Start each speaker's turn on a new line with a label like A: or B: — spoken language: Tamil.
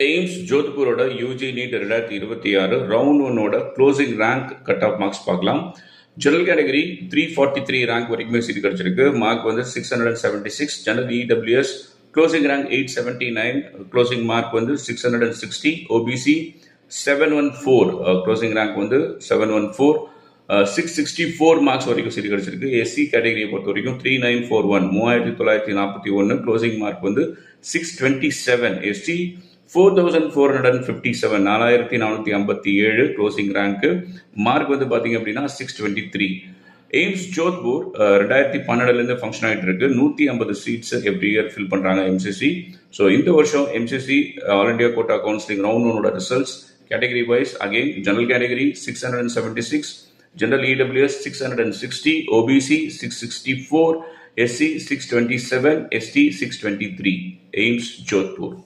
A: எய்ம்ஸ் ஜோத்பூரோட யூஜி நீட் 2026 ரவுண்ட் ஒன்னோட closing rank cut off marks பார்க்கலாம். ஜெனரல் கேட்டகரி 343 ரேங்க் வரைக்குமே சீட் கிடைச்சிருக்கு. மார்க் வந்து 676. General EWS closing rank 879, closing mark வந்து 660. ஓபிசி 714, க்ளோசிங் ரேங்க் வந்து 714. 664 மார்க்ஸ் வரைக்கும் சீட் கிடைச்சிருக்கு. எஸ்சி கேட்டகரியை பொறுத்த வரைக்கும் 3941, 3941, க்ளோசிங் மார்க் வந்து 627. ST 4457, 4457 closing rank. மார்க் வந்து பார்த்தீங்க அப்படின்னா 623. எய்ம்ஸ் ஜோத்பூர் 2012 ஃபங்க்ஷன் ஆகிட்டு இருக்கு. 150 சீட்ஸ் எவ்ரி இயர் ஃபில் பண்றாங்க எம்சிசி. ஸோ இந்த வருஷம் MCC all India quota counselling round ஒன்னோட results category wise again general category 676, general EWS 660, OBC 664, SC 627, ST 623. AIIMS Jodhpur.